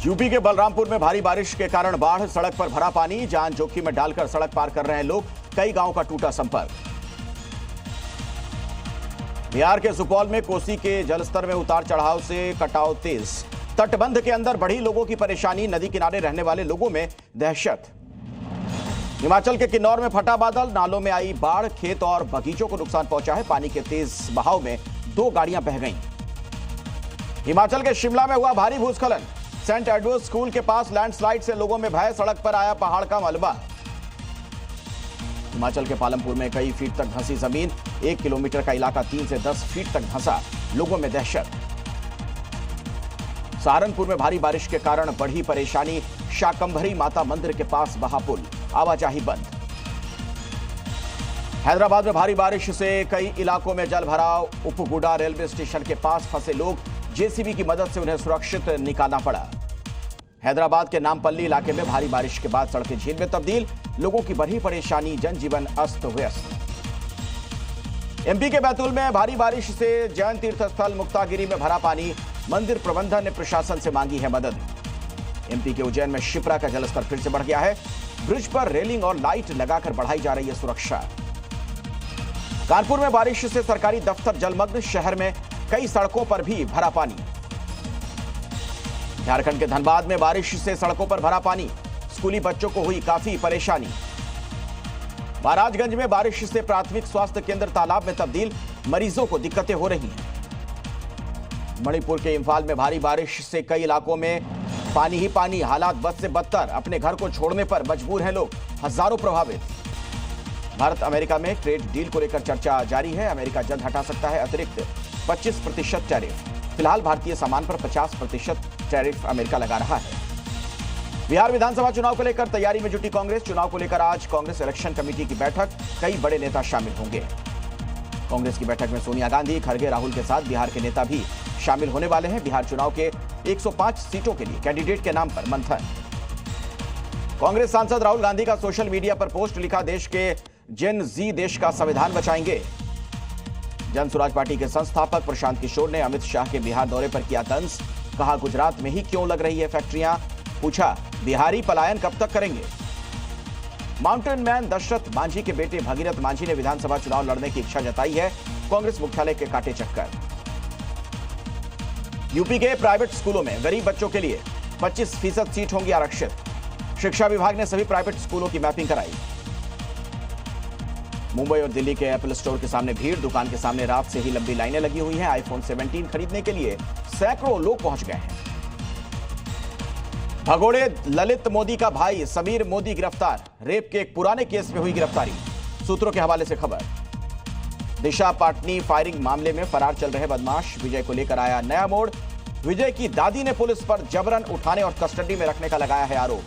UP के बलरामपुर में भारी बारिश के कारण बाढ़, सड़क पर भरा पानी, जान जोखिम में डालकर सड़क पार कर रहे हैं लोग। कई गांवों का टूटा संपर्क। बिहार के सुपौल में कोसी के जलस्तर में उतार चढ़ाव से कटाव तेज। तटबंध के अंदर बढ़ी लोगों की परेशानी, नदी किनारे रहने वाले लोगों में दहशत। हिमाचल के किन्नौर में फटा बादल, नालों में आई बाढ़, खेत और बगीचों को नुकसान पहुंचा है। पानी के तेज बहाव में 2 गाड़ियां बह गईं। हिमाचल के शिमला में हुआ भारी भूस्खलन, सेंट एडवर्ड स्कूल के पास लैंडस्लाइड से लोगों में भय, सड़क पर आया पहाड़ का मलबा। हिमाचल के पालमपुर में कई फीट तक धंसी जमीन, 1 किलोमीटर का इलाका 3 से 10 फीट तक धंसा, लोगों में दहशत। सहारनपुर में भारी बारिश के कारण बढ़ी परेशानी, शाकंभरी माता मंदिर के पास बहा पुल, आवाजाही बंद। हैदराबाद में भारी बारिश से कई इलाकों में जल भराव, उपगुडा रेलवे स्टेशन के पास फंसे लोग, जेसीबी की मदद से उन्हें सुरक्षित निकालना पड़ा। हैदराबाद के नामपल्ली इलाके में भारी बारिश के बाद सड़कें झील में तब्दील, लोगों की बढ़ी परेशानी, जनजीवन अस्त व्यस्त। एमपी के बैतूल में भारी बारिश से जैन तीर्थ स्थल मुक्तागिरी में भरा पानी, मंदिर प्रबंधन ने प्रशासन से मांगी है मदद। एमपी के उज्जैन में शिप्रा का जलस्तर फिर से बढ़ गया है, ब्रिज पर रेलिंग और लाइट लगाकर बढ़ाई जा रही है सुरक्षा। कानपुर में बारिश से सरकारी दफ्तर जलमग्न, शहर में कई सड़कों पर भी भरा पानी। झारखंड के धनबाद में बारिश से सड़कों पर भरा पानी, स्कूली बच्चों को हुई काफी परेशानी। महाराजगंज में बारिश से प्राथमिक स्वास्थ्य केंद्र तालाब में तब्दील, मरीजों को दिक्कतें हो रही हैं। मणिपुर के इम्फाल में भारी बारिश से कई इलाकों में पानी ही पानी, हालात बद से बदतर, अपने घर को छोड़ने पर मजबूर हैं लोग, हजारों प्रभावित। भारत अमेरिका में ट्रेड डील को लेकर चर्चा जारी है, अमेरिका जल्द हटा सकता है अतिरिक्त 25% टैरिफ। फिलहाल भारतीय सामान पर 50% टैरिफ अमेरिका लगा रहा है। बिहार विधानसभा चुनाव को लेकर तैयारी में जुटी कांग्रेस, चुनाव को लेकर आज कांग्रेस इलेक्शन कमेटी की बैठक, कई बड़े नेता शामिल होंगे। कांग्रेस की बैठक में सोनिया गांधी, खड़गे, राहुल के साथ बिहार के नेता भी शामिल होने वाले हैं। बिहार चुनाव के 105 सीटों के लिए कैंडिडेट के नाम पर मंथन। कांग्रेस सांसद राहुल गांधी का सोशल मीडिया पर पोस्ट, लिखा देश के जेन जी देश का संविधान बचाएंगे। जन स्वराज पार्टी के संस्थापक प्रशांत किशोर ने अमित शाह के बिहार दौरे पर किया तंज, कहा गुजरात में ही क्यों लग रही है फैक्ट्रियां, पूछा बिहारी पलायन कब तक करेंगे। माउंटेन मैन दशरथ मांझी के बेटे भगीरथ मांझी ने विधानसभा चुनाव लड़ने की इच्छा जताई है, कांग्रेस मुख्यालय के काटे चक्कर। यूपी के प्राइवेट स्कूलों में गरीब बच्चों के लिए 25% सीट होंगी आरक्षित, शिक्षा विभाग ने सभी प्राइवेट स्कूलों की मैपिंग कराई। मुंबई और दिल्ली के एप्पल स्टोर के सामने भीड़, दुकान के सामने रात से ही लंबी लाइनें लगी हुई हैं। आईफोन 17 खरीदने के लिए सैकड़ों लोग पहुंच गए हैं। भगोड़े ललित मोदी का भाई समीर मोदी गिरफ्तार, रेप के एक पुराने केस में हुई गिरफ्तारी, सूत्रों के हवाले से खबर। दिशा पाटनी फायरिंग मामले में फरार चल रहे बदमाश विजय को लेकर आया नया मोड़, विजय की दादी ने पुलिस पर जबरन उठाने और कस्टडी में रखने का लगाया है आरोप।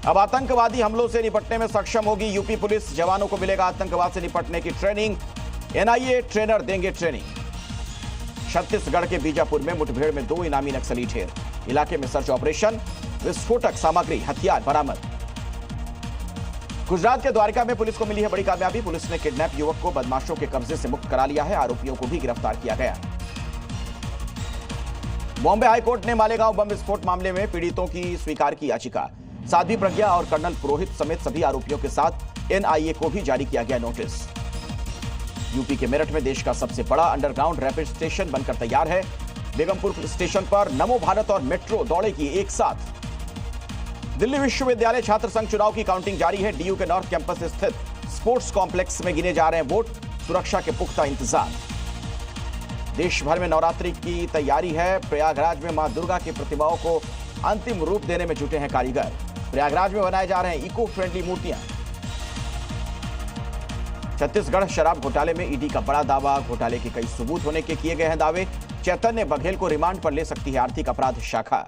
अब आतंकवादी हमलों से निपटने में सक्षम होगी यूपी पुलिस, जवानों को मिलेगा आतंकवाद से निपटने की ट्रेनिंग, एनआईए ट्रेनर देंगे ट्रेनिंग। छत्तीसगढ़ के बीजापुर में मुठभेड़ में 2 इनामी नक्सली ढेर, इलाके में सर्च ऑपरेशन, विस्फोटक सामग्री, हथियार बरामद। गुजरात के द्वारका में पुलिस को मिली है बड़ी कामयाबी, पुलिस ने किडनैप युवक को बदमाशों के कब्जे से मुक्त करा लिया है, आरोपियों को भी गिरफ्तार किया गया। बॉम्बे हाईकोर्ट ने मालेगांव बम विस्फोट मामले में पीड़ितों की स्वीकार की याचिका, साध्वी प्रज्ञा और कर्नल पुरोहित समेत सभी आरोपियों के साथ एनआईए को भी जारी किया गया नोटिस। यूपी के मेरठ में देश का सबसे बड़ा अंडरग्राउंड रैपिड स्टेशन बनकर तैयार है। बेगमपुर स्टेशन पर नमो भारत और मेट्रो दौड़ेगी एक साथ। दिल्ली विश्वविद्यालय छात्र संघ चुनाव की काउंटिंग जारी है। डीयू के नॉर्थ कैंपस स्थित स्पोर्ट्स कॉम्प्लेक्स में गिने जा रहे हैं वोट, सुरक्षा के पुख्ता इंतजाम। देश भर में नवरात्रि की तैयारी है। प्रयागराज में मां दुर्गा की प्रतिमाओं को अंतिम रूप देने में जुटे हैं कारीगर। प्रयागराज में बनाए जा रहे हैं इको फ्रेंडली मूर्तियां। छत्तीसगढ़ शराब घोटाले में ईडी का बड़ा दावा, घोटाले के कई सबूत होने के किए गए हैं दावे। चैतन्य बघेल को रिमांड पर ले सकती है आर्थिक अपराध शाखा।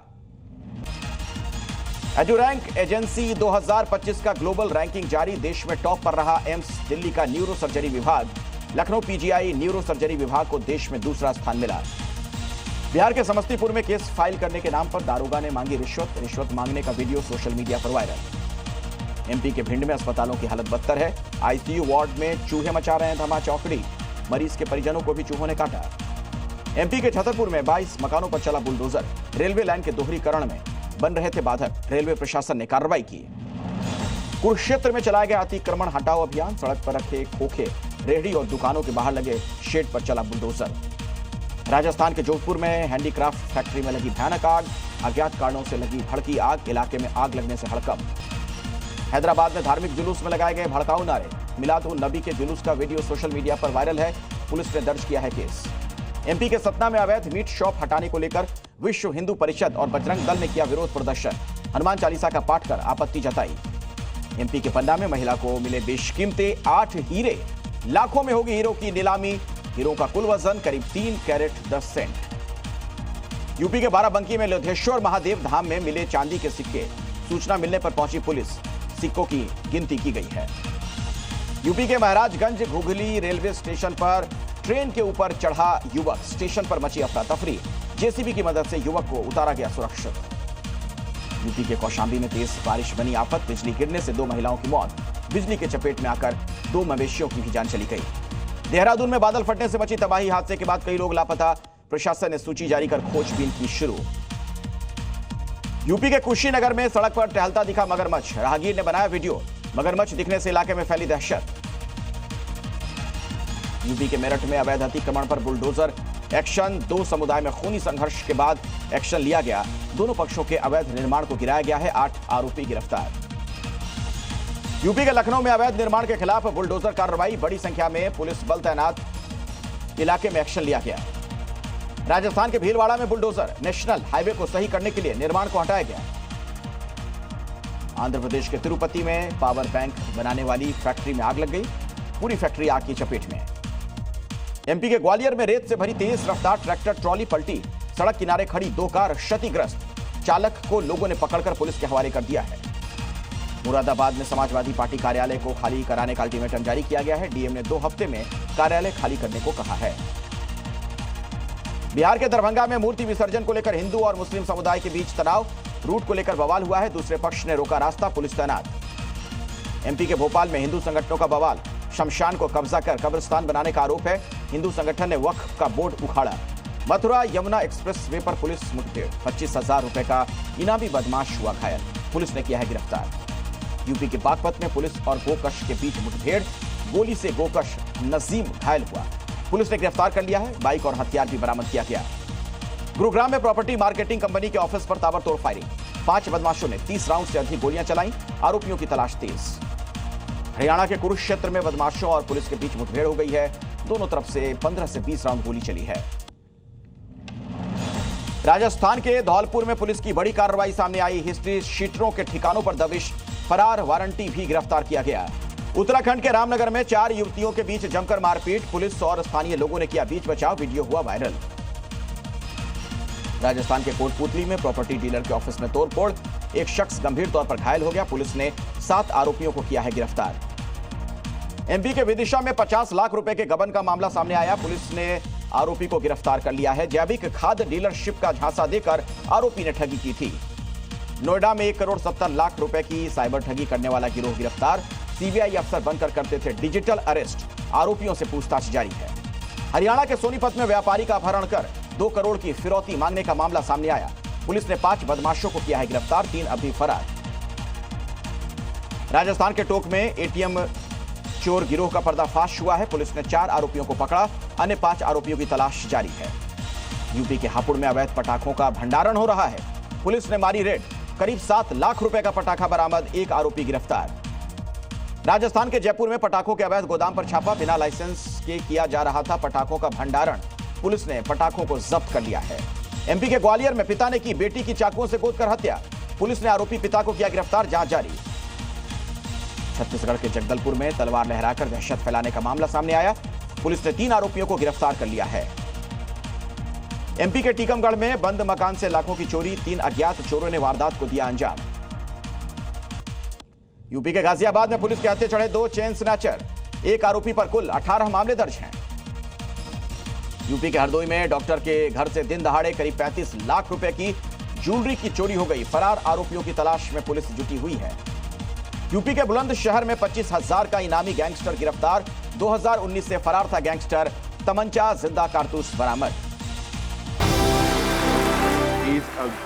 एडुरैंक एजेंसी 2025 का ग्लोबल रैंकिंग जारी, देश में टॉप पर रहा एम्स दिल्ली का न्यूरो सर्जरी विभाग, लखनऊ पीजीआई न्यूरो सर्जरी विभाग को देश में दूसरा स्थान मिला। बिहार के समस्तीपुर में केस फाइल करने के नाम पर दारोगा ने मांगी रिश्वत मांगने का वीडियो सोशल मीडिया पर वायरल। एमपी के भिंड में अस्पतालों की हालत बदतर है, आईसीयू वार्ड में चूहे मचा रहे हैं धमाचौकड़ी, मरीज के परिजनों को भी चूहों ने काटा। एमपी के छतरपुर में 22 मकानों पर चला बुलडोजर। रेलवे लाइन के दोहरीकरण में बन रहे थे बाधक। रेलवे प्रशासन ने कार्रवाई की। कुरुक्षेत्र में चलाया गया अतिक्रमण हटाओ अभियान। सड़क पर रखे खोखे, रेहड़ी और दुकानों के बाहर लगे शेड पर चला बुलडोजर। राजस्थान के जोधपुर में हैंडीक्राफ्ट फैक्ट्री में लगी भयानक आग। अज्ञात कारणों से लगी भड़की आग। इलाके में आग लगने से हड़कंप। हैदराबाद में धार्मिक जुलूस में लगाए गए भड़काऊ नारे। मिलाद-उन-नबी के जुलूस का वीडियो सोशल मीडिया पर वायरल है। पुलिस ने दर्ज किया है केस। एमपी के सतना में अवैध मीट शॉप हटाने को लेकर विश्व हिंदू परिषद और बजरंग दल ने किया विरोध प्रदर्शन। हनुमान चालीसा का पाठ कर आपत्ति जताई। एमपी के पन्ना में महिला को मिले बेशकीमती 8 हीरे। लाखों में होगी हीरो की नीलामी। हीरो का कुल वजन करीब 3 कैरेट 10 सेंट। यूपी के बाराबंकी में लोधेश्वर महादेव धाम में मिले चांदी के सिक्के। सूचना मिलने पर पहुंची पुलिस। सिक्कों की गिनती की गई है। यूपी के महाराजगंज घुघली रेलवे स्टेशन पर ट्रेन के ऊपर चढ़ा युवक। स्टेशन पर मची अफरा तफरी। जेसीबी की मदद से युवक को उतारा गया सुरक्षित। यूपी के कौशांबी में तेज बारिश बनी आफत। बिजली गिरने से 2 महिलाओं की मौत। बिजली के चपेट में आकर 2 मवेशियों की भी जान चली गई। देहरादून में बादल फटने से मची तबाही। हादसे के बाद कई लोग लापता। प्रशासन ने सूची जारी कर खोजबीन की शुरू। यूपी के कुशीनगर में सड़क पर टहलता दिखा मगरमच्छ। राहगीर ने बनाया वीडियो। मगरमच्छ दिखने से इलाके में फैली दहशत। यूपी के मेरठ में अवैध अतिक्रमण पर बुलडोजर एक्शन। 2 समुदाय में खूनी संघर्ष के बाद एक्शन लिया गया। दोनों पक्षों के अवैध निर्माण को गिराया गया है। 8 आरोपी गिरफ्तार। यूपी के लखनऊ में अवैध निर्माण के खिलाफ बुलडोजर कार्रवाई। बड़ी संख्या में पुलिस बल तैनात। इलाके में एक्शन लिया गया। राजस्थान के भीलवाड़ा में बुलडोजर। नेशनल हाईवे को सही करने के लिए निर्माण को हटाया गया। आंध्र प्रदेश के तिरुपति में पावर बैंक बनाने वाली फैक्ट्री में आग लग गई। पूरी फैक्ट्री आग की चपेट में। एमपी के ग्वालियर में रेत से भरी तेज रफ्तार ट्रैक्टर ट्रॉली पलटी। सड़क किनारे खड़ी 2 कार क्षतिग्रस्त। चालक को लोगों ने पकड़कर पुलिस के हवाले कर दिया है। मुरादाबाद में समाजवादी पार्टी कार्यालय को खाली कराने का अल्टीमेटम जारी किया गया है। डीएम ने 2 हफ्ते में कार्यालय खाली करने को कहा है। बिहार के दरभंगा में मूर्ति विसर्जन को लेकर हिंदू और मुस्लिम समुदाय के बीच तनाव। रूट को लेकर बवाल हुआ है। दूसरे पक्ष ने रोका रास्ता। पुलिस तैनात। एमपी के भोपाल में हिंदू संगठनों का बवाल। शमशान को कब्जा कर कब्रिस्तान बनाने का आरोप है। हिंदू संगठन ने वक्फ का बोर्ड उखाड़ा। मथुरा यमुना एक्सप्रेस वे पर पुलिस मुठभेड़। 25,000 रुपए का इनामी बदमाश हुआ घायल। पुलिस ने किया है गिरफ्तार। यूपी के बागपत में पुलिस और गोकश के बीच मुठभेड़। गोली से गोकश नजीम घायल हुआ। पुलिस ने गिरफ्तार कर लिया है। बाइक और हथियार भी बरामद किया गया। गुरुग्राम में प्रॉपर्टी मार्केटिंग कंपनी के ऑफिस पर ताबड़तोड़ फायरिंग। 5 बदमाशों ने 30 राउंड से अधिक गोलियां चलाई। आरोपियों की तलाश तेज। हरियाणा के कुरुक्षेत्र में बदमाशों और पुलिस के बीच मुठभेड़ हो गई है। दोनों तरफ से 15 से 20 राउंड गोली चली है। राजस्थान के धौलपुर में पुलिस की बड़ी कार्रवाई सामने आई। हिस्ट्री शीटरों के ठिकानों पर दबिश। फरार वारंटी भी गिरफ्तार किया गया। उत्तराखंड के रामनगर में 4 युवतियों के बीच जमकर मारपीट। पुलिस और स्थानीय लोगों ने किया बीच बचाव। वीडियो हुआ वायरल। राजस्थान के कोटपुतली में प्रॉपर्टी डीलर के ऑफिस में तोड़फोड़। एक शख्स गंभीर तौर पर घायल हो गया। पुलिस ने 7 आरोपियों को किया है गिरफ्तार। एमपी के विदिशा में 50 लाख रुपए के गबन का मामला सामने आया। पुलिस ने आरोपी को गिरफ्तार कर लिया है। जैविक खाद डीलरशिप का झांसा देकर आरोपी ने ठगी की थी। नोएडा में 1 करोड़ 70 लाख रुपए की साइबर ठगी करने वाला गिरोह गिरफ्तार। सीबीआई अफसर बनकर करते थे डिजिटल अरेस्ट। आरोपियों से पूछताछ जारी है। हरियाणा के सोनीपत में व्यापारी का अपहरण कर 2 करोड़ की फिरौती मांगने का मामला सामने आया। पुलिस ने 5 बदमाशों को किया है गिरफ्तार। 3 अभी फरार। राजस्थान के टोंक में एटीएम चोर गिरोह का पर्दाफाश हुआ है। पुलिस ने 4 आरोपियों को पकड़ा। अन्य 5 आरोपियों की तलाश जारी है। यूपी के हापुड़ में अवैध पटाखों का भंडारण हो रहा है। पुलिस ने मारी रेड। करीब 7 लाख रुपए का पटाखा बरामद। 1 आरोपी गिरफ्तार। राजस्थान के जयपुर में पटाखों के अवैध गोदाम पर छापा। बिना लाइसेंस के किया जा रहा था पटाखों का भंडारण। पुलिस ने पटाखों को जब्त कर लिया है। एमपी के ग्वालियर में पिता ने की बेटी की चाकुओं से गोदकर हत्या। पुलिस ने आरोपी पिता को किया गिरफ्तार। जांच जारी। छत्तीसगढ़ के जगदलपुर में तलवार लहराकर दहशत फैलाने का मामला सामने आया। पुलिस ने 3 आरोपियों को गिरफ्तार कर लिया है। एमपी के टीकमगढ़ में बंद मकान से लाखों की चोरी। 3 अज्ञात चोरों ने वारदात को दिया अंजाम। यूपी के गाजियाबाद में पुलिस के हत्थे चढ़े 2 चेन स्नैचर। 1 आरोपी पर कुल 18 मामले दर्ज हैं। यूपी के हरदोई में डॉक्टर के घर से दिन दहाड़े करीब 35 लाख रुपए की ज्वेलरी की चोरी हो गई। फरार आरोपियों की तलाश में पुलिस जुटी हुई है। यूपी के बुलंदशहर में 25,000 का इनामी गैंगस्टर गिरफ्तार। 2019 से फरार था गैंगस्टर। तमंचा, जिंदा कारतूस बरामद।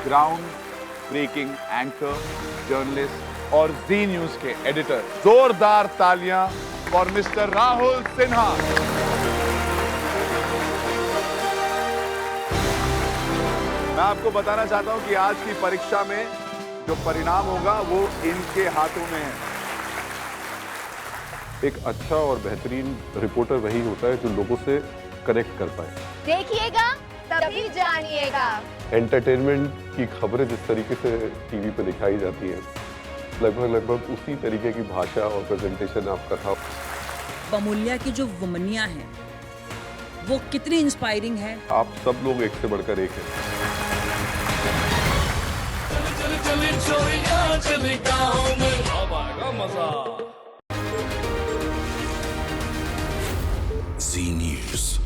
ग्राउंड ब्रेकिंग एंकर, जर्नलिस्ट और जी न्यूज के एडिटर। जोरदार तालियां फॉर मिस्टर राहुल सिन्हा। मैं आपको बताना चाहता हूं कि आज की परीक्षा में जो परिणाम होगा वो इनके हाथों में है। एक अच्छा और बेहतरीन रिपोर्टर वही होता है जो लोगों से कनेक्ट कर पाए। देखिएगा तभी जानिएगा। एंटरटेनमेंट की खबरें जिस तरीके से टीवी पे दिखाई जाती हैं, लगभग उसी तरीके की भाषा और प्रेजेंटेशन आपका था। बमुलिया की जो वुमनिया है वो कितनी इंस्पायरिंग है। आप सब लोग एक से बढ़कर एक हैं। चले गाँव में अब आएगा मजा। Z News.